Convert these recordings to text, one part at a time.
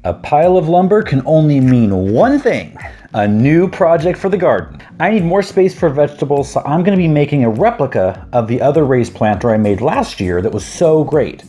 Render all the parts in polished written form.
A pile of lumber can only mean one thing: a new project for the garden. I need more space for vegetables, so I'm going to be making a replica of the other raised planter I made last year that was so great.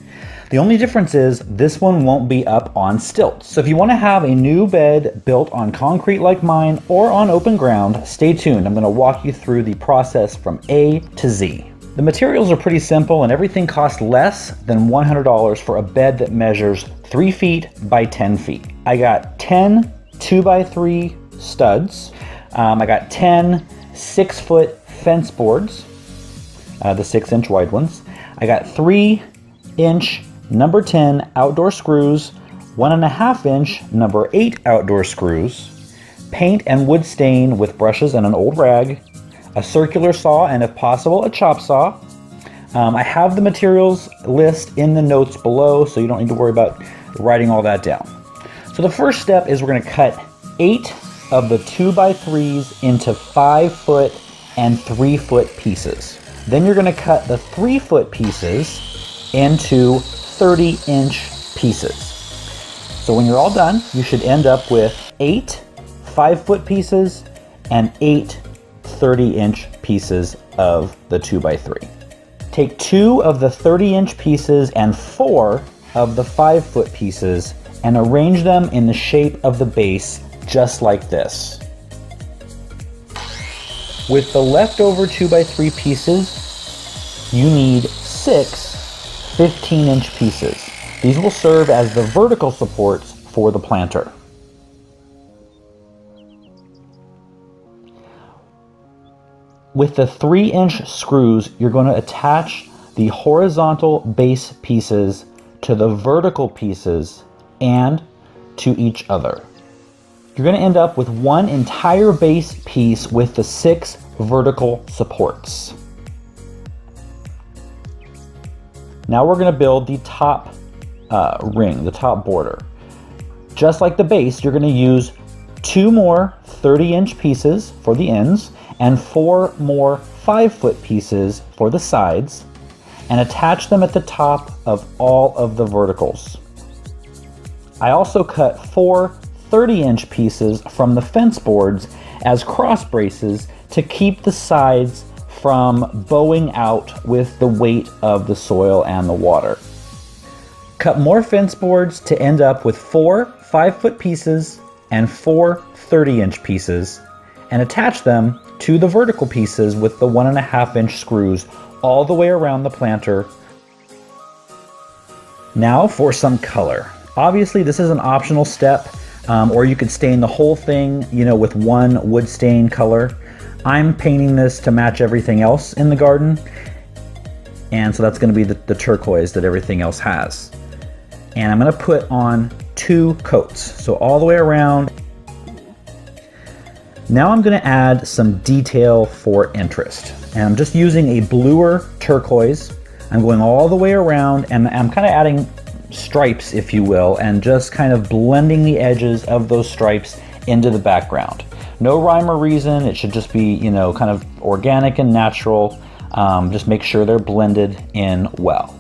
The only difference is this one won't be up on stilts. So if you want to have a new bed built on concrete like mine or on open ground, stay tuned. I'm going to walk you through the process from A to Z. The materials are pretty simple and everything costs less than $100 for a bed that measures 3 feet by 10 feet. I got 10 2x3 studs. I got 10 6-foot fence boards, the 6-inch wide ones. I got 3-inch number 10 outdoor screws, 1.5-inch number 8 outdoor screws, paint and wood stain with brushes and an old rag, a circular saw, and if possible, a chop saw. I have the materials list in the notes below, so you don't need to worry about writing all that down. So the first step is we're going to cut 8 of the 2x3s into 5-foot and 3-foot pieces. Then you're going to cut the 3-foot pieces into 30-inch pieces. So when you're all done, you should end up with 8 5-foot pieces and 8 30-inch pieces of the 2x3. Take 2 of the 30-inch pieces and 4 of the 5-foot pieces and arrange them in the shape of the base, just like this. With the leftover 2x3 pieces, you need 6 15-inch pieces. These will serve as the vertical supports for the planter. With the 3-inch screws, you're going to attach the horizontal base pieces to the vertical pieces and to each other. You're going to end up with one entire base piece with the 6 vertical supports. Now we're going to build the top ring, the top border. Just like the base, you're going to use 2 more 30-inch pieces for the ends and 4 more 5-foot pieces for the sides, and attach them at the top of all of the verticals. I also cut 4 30-inch pieces from the fence boards as cross braces to keep the sides from bowing out with the weight of the soil and the water. Cut more fence boards to end up with 4 5-foot pieces and 4 30-inch pieces, and attach them to the vertical pieces with the 1.5-inch screws all the way around the planter. Now for some color. Obviously this is an optional step, or you could stain the whole thing, with one wood stain color. I'm painting this to match everything else in the garden, and so that's going to be the turquoise that everything else has. And I'm going to put on 2 coats, so all the way around. Now I'm going to add some detail for interest, and I'm just using a bluer turquoise. I'm going all the way around, and I'm kind of adding stripes, if you will, and just kind of blending the edges of those stripes into the background. No rhyme or reason. It should just be, kind of organic and natural. Just make sure they're blended in well.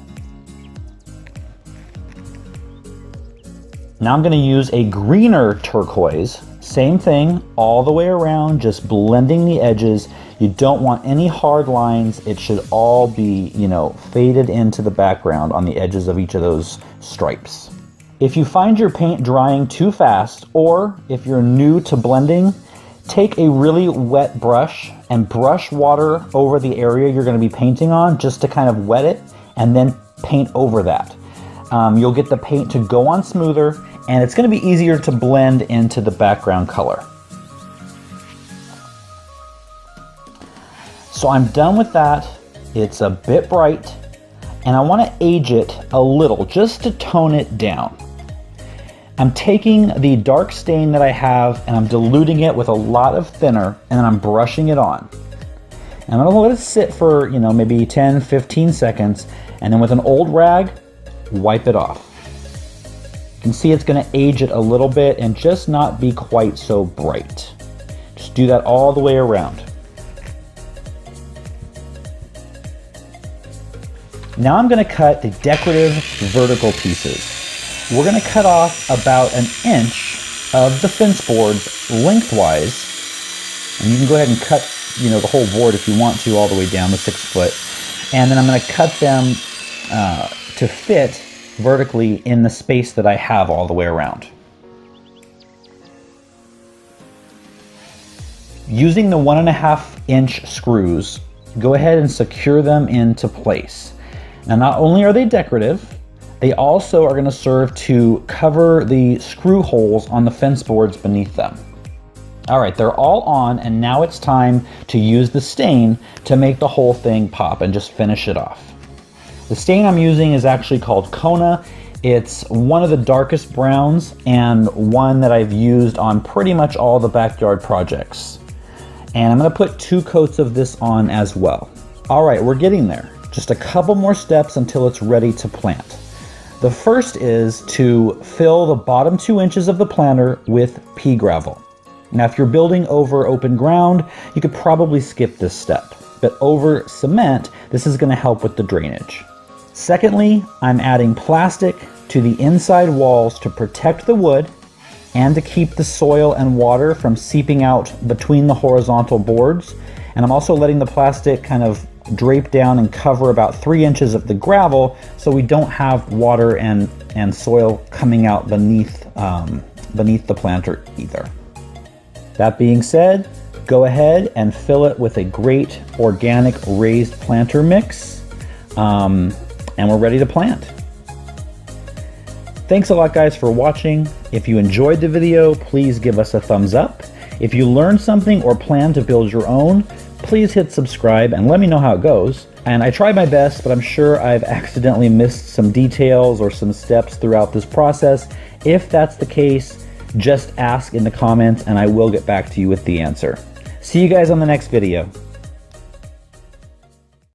Now I'm going to use a greener turquoise. Same thing all the way around, just blending the edges. You don't want any hard lines. It should all be, faded into the background on the edges of each of those stripes. If you find your paint drying too fast, or if you're new to blending, take a really wet brush and brush water over the area you're going to be painting on, just to kind of wet it, and then paint over that. You'll get the paint to go on smoother, and it's going to be easier to blend into the background color. So I'm done with that. It's a bit bright, and I want to age it a little just to tone it down. I'm taking the dark stain that I have and I'm diluting it with a lot of thinner, and then I'm brushing it on. And I'm going to let it sit for, maybe 10-15 seconds, and then with an old rag, wipe it off. You can see it's going to age it a little bit and just not be quite so bright. Just do that all the way around. Now I'm going to cut the decorative vertical pieces. we're going to cut off about 1 inch of the fence boards lengthwise. And you can go ahead and cut, the whole board if you want to, all the way down the 6 foot. And then I'm going to cut them to fit vertically in the space that I have all the way around. Using the 1.5 inch screws, go ahead and secure them into place. Now, not only are they decorative, they also are going to serve to cover the screw holes on the fence boards beneath them. All right, they're all on, and now it's time to use the stain to make the whole thing pop and just finish it off. The stain I'm using is actually called Kona. It's one of the darkest browns and one that I've used on pretty much all the backyard projects. And I'm going to put 2 coats of this on as well. All right, we're getting there. Just a couple more steps until it's ready to plant. The first is to fill the bottom 2 inches of the planter with pea gravel. Now, if you're building over open ground, you could probably skip this step. But over cement, this is going to help with the drainage. Secondly, I'm adding plastic to the inside walls to protect the wood and to keep the soil and water from seeping out between the horizontal boards. And I'm also letting the plastic kind of drape down and cover about 3 inches of the gravel so we don't have water and soil coming out beneath the planter either. That being said, go ahead and fill it with a great organic raised planter mix. And we're ready to plant. Thanks a lot, guys, for watching. If you enjoyed the video, please give us a thumbs up. If you learned something or plan to build your own, please hit subscribe and let me know how it goes. And I tried my best, but I'm sure I've accidentally missed some details or some steps throughout this process. If that's the case, just ask in the comments and I will get back to you with the answer. See you guys on the next video.